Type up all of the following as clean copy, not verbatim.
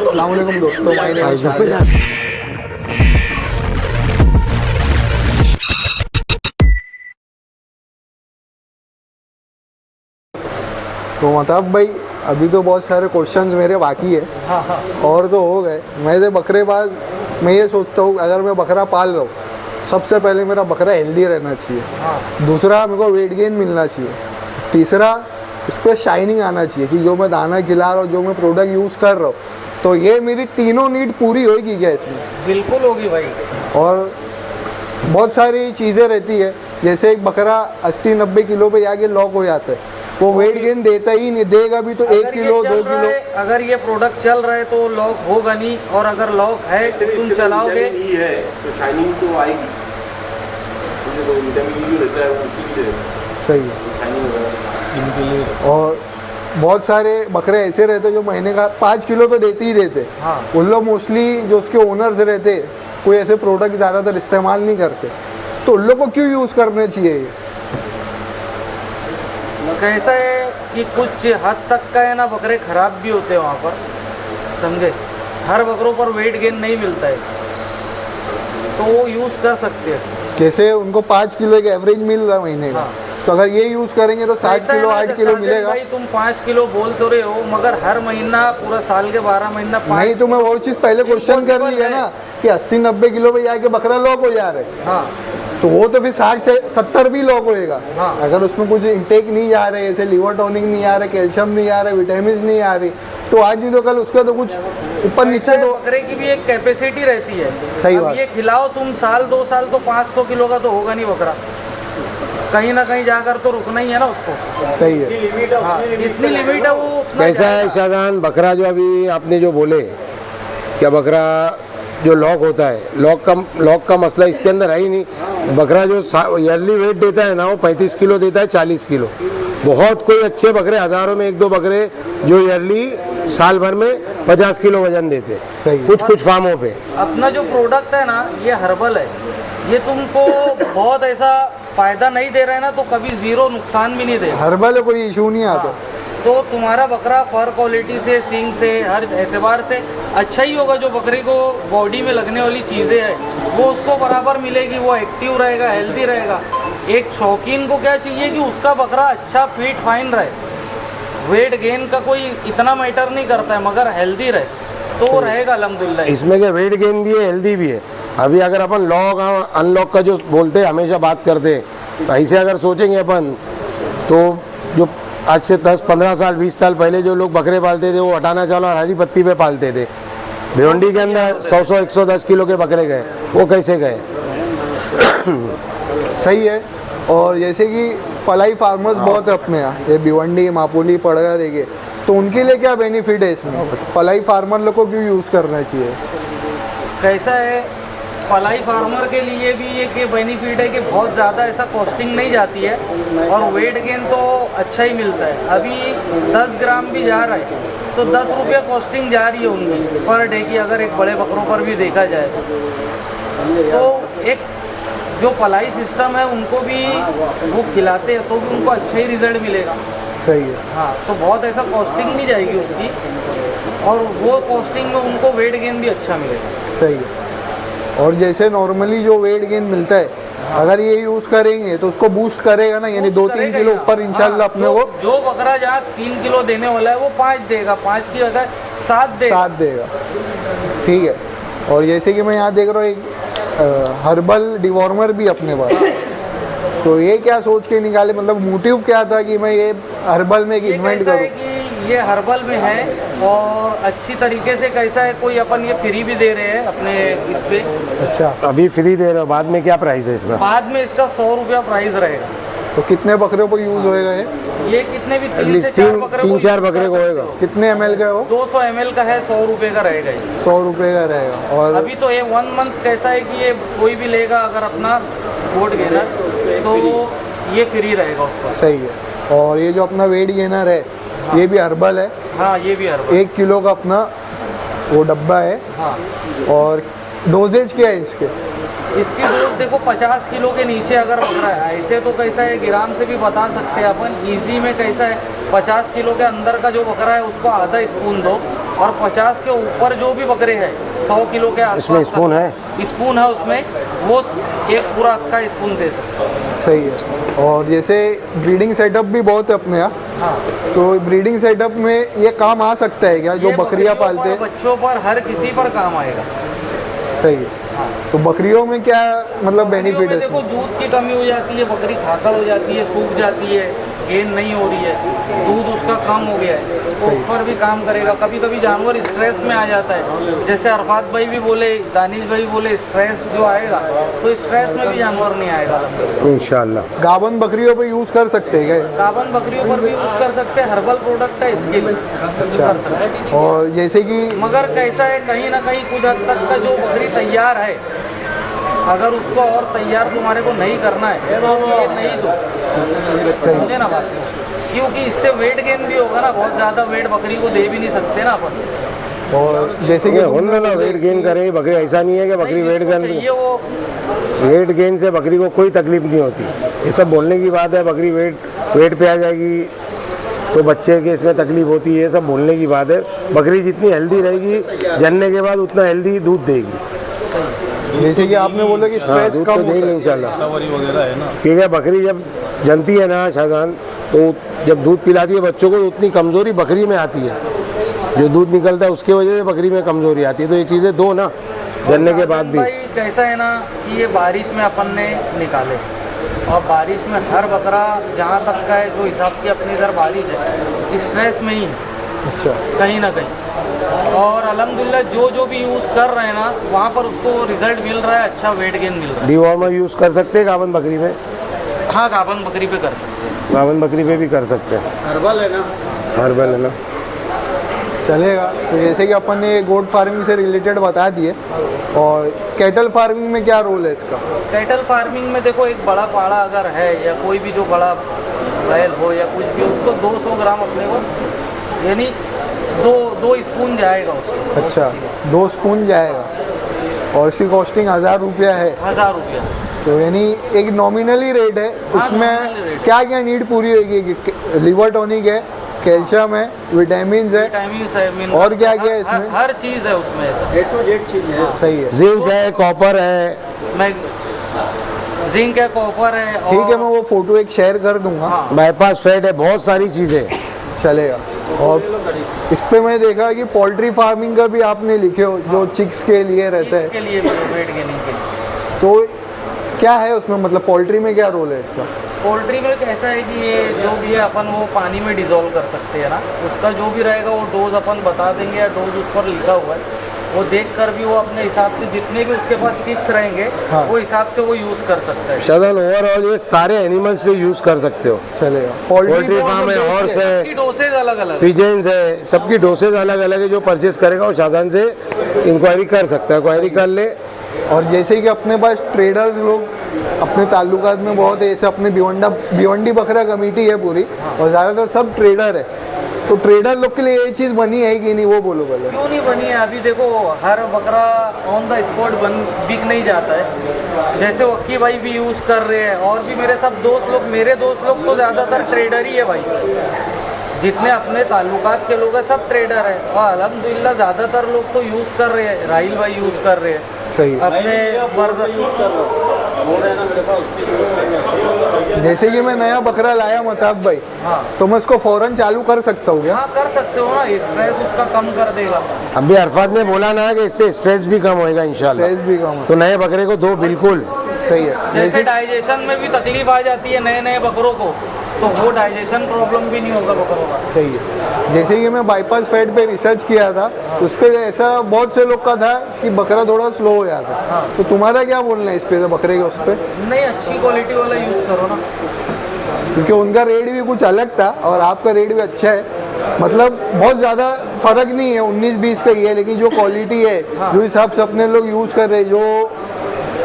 अस्सलाम वालेकुम दोस्तों, माय नेम इज शाहजहां। तो मतलब भाई अभी तो बहुत सारे क्वेश्चंस मेरे बाकी है। हाँ हाँ। और तो हो गए। मैं से बकरेबाज, मैं ये सोचता हूँ अगर मैं बकरा पाल रहा हूँ, सबसे पहले मेरा बकरा हेल्दी रहना चाहिए। हाँ। दूसरा, मेरे को वेट गेन मिलना चाहिए। तीसरा, उस पर शाइनिंग आना चाहिए कि जो मैं दाना खिला रहा हूँ, जो मैं प्रोडक्ट यूज़ कर रहा हूँ, तो ये मेरी तीनों नीड पूरी होगी क्या इसमें? बिल्कुल होगी भाई। और बहुत सारी चीज़ें रहती है, जैसे एक बकरा 80-90 किलो पे जाके लॉक हो जाता है, वो वेट गेन देता ही नहीं, देगा भी तो 1 किलो 2 किलो। अगर ये प्रोडक्ट चल रहा है तो लॉक होगा नहीं, और अगर लॉक है तुम चलाओगे नहीं है तो शाइनिंग तो आएगी। तो विटामिन ई जो रहता है वो उसी के लिए सही है। शाइनिंग वगैरह स्किन के लिए। और बहुत सारे बकरे ऐसे रहते हैं जो महीने का 5 किलो तो देते ही देते। हाँ। उन लोग मोस्टली जो उसके ओनर्स रहते, कोई ऐसे प्रोडक्ट ज़्यादातर इस्तेमाल नहीं करते, तो उन लोग को क्यों यूज़ करने चाहिए ये? कैसा है कि कुछ हद तक का है ना, बकरे खराब भी होते हैं वहाँ पर, समझे। हर बकरों पर वेट गेन नहीं मिलता है, तो वो यूज़ कर सकते हैं। जैसे उनको 5 किलो एक एवरेज मिल रहा है महीने का। हाँ। तो अगर ये यूज़ करेंगे तो 7 ऐसा है किलो ना, 8 किलो साजन मिलेगा। भाई तुम 5 किलो बोल तो रहे हो, मगर हर महीना पूरा साल के 12 महीना 5 नहीं, तो मैं वो चीज़ पहले क्वेश्चन कर ली है ना कि 80-90 किलो पे जाके बकरा लॉक हो जा रहे हैं। हाँ। तो वो तो फिर 60 से 70 भी लॉक होएगा। हाँ। अगर उसमें कुछ इंटेक नहीं जा रहे, जैसे लिवर टॉनिक नहीं आ रहा, कैल्शियम नहीं आ रहा, विटामिन नहीं आ रही, तो आज नहीं तो कल उसका तो कुछ ऊपर नीचे तो। बकरे की भी एक कैपेसिटी रहती है। सही अब बात। ये खिलाओ तुम साल 2 साल तो 500 किलो का तो होगा नहीं बकरा, कहीं ना कहीं जाकर तो रुकना ही है ना उसको। सही है। हाँ, जितनी लिमिट है वो उतना कैसा है जाएगा। शाहजहां, बकरा जो अभी आपने जो बोले, क्या बकरा जो लॉक होता है, लॉक का मसला इसके अंदर है ही नहीं। बकरा जो ईयरली वेट देता है ना, वो 35 किलो देता है, 40 किलो। बहुत कोई अच्छे बकरे, हज़ारों में 1-2 बकरे जो ईयरली साल भर में 50 किलो वजन देते सही हैं, है। कुछ फार्मों पे। अपना जो प्रोडक्ट है ना, ये हर्बल है, ये तुमको बहुत ऐसा फायदा नहीं दे रहा है ना, तो कभी जीरो नुकसान भी नहीं देगा। हर्बल है, कोई इशू नहीं आता। तो तुम्हारा बकरा फर क्वालिटी से, सींग से, हर एतबार से अच्छा ही होगा। जो बकरी को बॉडी में लगने वाली चीज़ें हैं वो उसको बराबर मिलेगी, वो एक्टिव रहेगा, हेल्दी रहेगा। एक शौकीन को क्या चाहिए कि उसका बकरा अच्छा फिट फाइन रहे, वेट गेन का कोई इतना मैटर नहीं करता है, मगर हेल्दी रहे तो वो रहेगा अल्हम्दुलिल्लाह। इसमें क्या वेट गेन भी है, हेल्दी भी है। अभी अगर अपन लॉक अनलॉक का जो बोलते हैं, हमेशा बात करते हैं, तो ऐसे अगर सोचेंगे अपन, तो जो आज से 10-15 साल 20 साल पहले जो लोग बकरे पालते थे, वो हटाना चालो और हरी पत्ती पे पालते थे। भिवंडी के अंदर 100-110 किलो के बकरे गए, वो कैसे गए? सही है। और जैसे कि पलाई फार्मर्स बहुत है अपने यहाँ, ये भिवंडी, मापुली, पड़गा रहेंगे, तो उनके लिए क्या बेनिफिट है इसमें? पलाई फार्मर लोग को क्यों यूज़ करना चाहिए? कैसा है, पलाई फार्मर के लिए भी एक ये बेनिफिट है कि बहुत ज़्यादा ऐसा कॉस्टिंग नहीं जाती है, और वेट गेन तो अच्छा ही मिलता है। अभी 10 ग्राम भी जा रहा है तो 10 रुपये कॉस्टिंग जा रही है उनकी पर डे की, अगर एक बड़े बकरों पर भी देखा जाए तो एक जो पलाई सिस्टम है उनको भी वो खिलाते हैं तो भी उनको अच्छा ही रिजल्ट मिलेगा। सही है। हाँ, तो बहुत ऐसा कॉस्टिंग नहीं जाएगी उसकी, और वो कॉस्टिंग में उनको वेट गेन भी अच्छा मिलेगा। सही है। और जैसे नॉर्मली जो वेट गेन मिलता है, अगर ये यूज़ करेंगे तो उसको बूस्ट करेगा ना, यानी 2-3 किलो ऊपर इंशाल्लाह अपने को। जो बकरा जहाँ 3 किलो देने वाला है वो 5 देगा, 5 की जगह 7 देगा। 7 देगा। ठीक है। और जैसे कि मैं यहाँ देख रहा हूँ एक हर्बल डिवॉर्मर भी अपने पास, तो ये क्या सोच के निकाले, मतलब मोटिव क्या था कि मैं ये हर्बल में एक इन्वेंट कैसा है करूँ? कि ये हर्बल में है और अच्छी तरीके से, कैसा है, कोई अपन ये फ्री भी दे रहे हैं अपने इस पे। अच्छा। अभी फ्री दे रहे हो, बाद में क्या प्राइस है इसका? बाद में इसका 100 रुपया प्राइस रहेगा। तो कितने बकरे को यूज़ होएगा ये? ये कितने भी 3 से 4 बकरे 3-4 बकरे को होएगा। कितने ml का है वो? 200 ml का है, 100 रुपये का रहेगा ये। 100 रुपये का रहेगा। और अभी तो ये 1 मंथ कैसा है कि ये कोई भी लेगा अगर अपना गोट गेनर, तो ये फ्री रहेगा उसका। सही है। और ये जो अपना वेट गेनर है, ये भी हर्बल है। हाँ, ये भी हर्बल। 1 किलो का अपना वो डब्बा है। हाँ, और डोजेज क्या है इसके? इसकी डोज देखो 50 किलो के नीचे अगर बकरा है, ऐसे तो कैसा है ग्राम से भी बता सकते हैं अपन, इजी में कैसा है 50 किलो के अंदर का जो बकरा है उसको आधा स्पून दो, और 50 के ऊपर जो भी बकरे हैं 100 किलो के आसपास इसमें स्पून है? स्पून है उसमें, वो एक पूरा अक्का स्पून दे सकते हैं। सही है। और जैसे ब्रीडिंग सेटअप भी बहुत है अपने यहाँ, हाँ, तो ब्रीडिंग सेटअप में ये काम आ सकता है क्या, जो ये बकरियाँ बकरियों पालते हैं? पर, बच्चों पर, हर किसी पर काम आएगा। सही है। तो बकरियों में क्या मतलब बेनिफिट है बकरियों में इसमें? देखो दूध की कमी हो जाती है, बकरी खाकड़ हो जाती है, सूख जाती है, गेन नहीं हो रही है, दूध उसका कम हो गया है, तो उस पर भी काम करेगा। कभी कभी जानवर स्ट्रेस में आ जाता है, जैसे अरफात भाई भी बोले, दानिश भाई बोले, स्ट्रेस जो आएगा तो स्ट्रेस में भी जानवर नहीं आएगा। इंशाल्लाह। गाबन बकरियों पे यूज़ कर सकते हैं क्या? गाबन बकरियों पर भी यूज़ कर सकते हैं, हर्बल प्रोडक्ट है इसके लिए कर सकते हैं। और जैसे कि मगर कैसा है, कहीं ना कहीं कुछ हद तक का जो बकरी तैयार है, अगर उसको और तैयार तुम्हारे को नहीं करना है तो ये नहीं दो, समझे ना बात, क्योंकि इससे वेट गेन भी होगा ना, बहुत ज़्यादा वेट बकरी को दे भी नहीं सकते ना अपन। और जैसे कि होना ना वेट गेन करे बकरी, ऐसा नहीं है कि बकरी वेट गेन, चाहिए वो वेट गेन से बकरी को कोई तकलीफ नहीं होती। ये सब बोलने की बात है, बकरी वेट पे आ जाएगी तो बच्चे के इसमें तकलीफ होती है, सब बोलने की बात है। बकरी जितनी हेल्दी रहेगी जन्ने के बाद उतना हेल्दी दूध देगी। जैसे कि आपने बोला कि हाँ, स्ट्रेस दूध कम तो होता देगी है। इंशाल्लाह। क्योंकि बकरी जब जनती है ना शाहजान, तो जब दूध पिलाती है बच्चों को तो उतनी कमज़ोरी बकरी में आती है, जो दूध निकलता है उसके वजह से बकरी में कमज़ोरी आती है। तो ये चीज़ें दो ना जनने के बाद भी। भाई कैसा है ना कि ये बारिश में अपन ने निकाले, और बारिश में हर बकरा जहाँ तक का है जो हिसाब की अपनी इधर बारिश है, स्ट्रेस में ही है अच्छा, कहीं ना कहीं। और अल्हम्दुलिल्लाह जो भी यूज़ कर रहे हैं ना, वहाँ पर उसको रिजल्ट मिल रहा है, अच्छा वेट गेन मिल रहा डिवॉर्मर यूज़ कर सकते हैं गावन बकरी में? है। हाँ, गाबन बकरी पे कर सकते हैं। गावन बकरी पे भी कर सकते हैं। हर्बल है ना? हर्बल है ना? चलेगा। तो जैसे कि अपन ने गोट फार्मिंग से रिलेटेड बता दिए, और कैटल फार्मिंग में क्या रोल है इसका? कैटल फार्मिंग में देखो, एक बड़ा पाड़ा अगर है या कोई भी जो बड़ा बैल हो या कुछ भी, उसको 200 ग्राम अपने को, यानी दो स्पून जाएगा उसको। अच्छा, 2 स्पून जाएगा, और इसकी कॉस्टिंग 1000 रुपया है। 1000 रुपया। तो यानी एक नॉमिनली रेट है। हाँ, इसमें nominal rate। क्या क्या नीड पूरी होगी? लिवर टॉनिक है, कैल्शियम है, विटामिन्स है, विटामिन्स है, मिनरल्स और क्या क्या है है, इसमें? हर चीज़ है उसमें। A to Z चीज़ है। सही है। जिंक है, कॉपर है। मैं जिंक है, कॉपर है, और ठीक है, मैं वो फोटो एक शेयर कर दूंगा। हाँ, बाईपास फैट है, बहुत सारी चीज़ें। चलेगा। और इस पे मैं देखा कि पोल्ट्री फार्मिंग का भी आपने लिखे हो, जो चिक्स के लिए रहता है, इसके लिए वेट गेनिंग के लिए। तो क्या है उसमें, मतलब पोल्ट्री में क्या रोल है इसका? पोल्ट्री में कैसा है कि ये जो भी है अपन वो पानी में डिज़ोल्व कर सकते हैं ना, उसका जो भी रहेगा वो डोज अपन बता देंगे, या डोज उस पर लिखा हुआ है, वो देख कर भी वो अपने हिसाब से जितने भी उसके पास चिक्स रहेंगे, हाँ। वो हिसाब से वो यूज़ कर सकता है। शायद ओवरऑल ये सारे एनिमल्स पे यूज़ कर सकते हो। चलेगा। पोल्ट्री में फार्म है, मतलब हॉर्स दोस्त है, की डोसेज अलग अलग है। पिजेंस है, सबकी डोसेज अलग अलग है। जो परचेस करेगा वो शाहजान से इंक्वायरी कर सकता है, क्वायरी कर ले। और जैसे कि अपने पास ट्रेडर्स लोग अपने ताल्लुकात में बहुत है, ऐसे अपने भिवंडी बकरा कमेटी है पूरी, और ज़्यादातर सब ट्रेडर है। तो ट्रेडर लोग के लिए ये चीज़ बनी है कि नहीं, वो बोलो पहले। क्यों नहीं बनी है? अभी देखो, हर बकरा ऑन द स्पॉट बिक नहीं जाता है। जैसे वक्की भाई भी यूज़ कर रहे हैं, और भी मेरे सब दोस्त लोग, मेरे दोस्त लोग तो ज़्यादातर ट्रेडर ही है भाई। जितने अपने ताल्लुकात के लोग हैं सब ट्रेडर है, और अल्हम्दुलिल्लाह ज़्यादातर लोग तो यूज़ कर रहे हैं। राहिल भाई यूज़ कर रहे हैं सही है। अपने बर्गर। जैसे कि मैं नया बकरा लाया मताब भाई, हाँ तो मैं उसको फ़ौरन चालू कर सकता हूँ क्या? हाँ, कर सकते हो ना, स्ट्रेस उसका कम कर देगा। अभी अरफात ने बोला ना कि इससे स्ट्रेस भी कम होएगा इंशाल्लाह। स्ट्रेस भी कम है। तो नए बकरे को दो बिल्कुल। सही है। जैसे डाइजेशन में भी तकलीफ आ जाती है नए नए बकरों को, तो वो डाइजेशन प्रॉब्लम भी नहीं होगा बकरों का। सही है। जैसे कि मैं बाईपास फैट पे रिसर्च किया था, उस पर ऐसा बहुत से लोग का था कि बकरा थोड़ा स्लो हो जाता है। हाँ। तो तुम्हारा क्या बोलना है इस पे, बकरे के उस पर? नहीं, अच्छी क्वालिटी वाला यूज़ करो ना। क्योंकि उनका रेट भी कुछ अलग था और आपका रेट भी अच्छा है, मतलब बहुत ज़्यादा फ़र्क नहीं है, 19-20 का ही है, लेकिन जो क्वालिटी है, हाँ। जो हिसाब से अपने लोग यूज़ कर रहे हैं, जो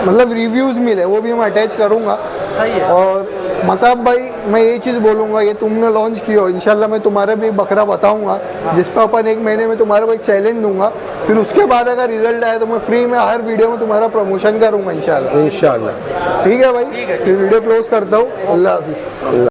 मतलब रिव्यूज़ मिले वो भी मैं अटैच करूँगा। सही है। और मताब भाई, मैं ये चीज़ बोलूँगा, ये तुमने लॉन्च की हो, इंशाल्लाह मैं तुम्हारा भी बकरा बताऊँगा, जिस पर अपन 1 महीने में तुम्हारे को एक चैलेंज दूंगा। फिर उसके बाद अगर रिजल्ट आए तो मैं फ्री में हर वीडियो में तुम्हारा प्रमोशन करूँगा इंशाल्लाह। इंशाल्लाह। ठीक है भाई, ठीक है। फिर वीडियो क्लोज करता हूँ। अल्लाह हाफिज़।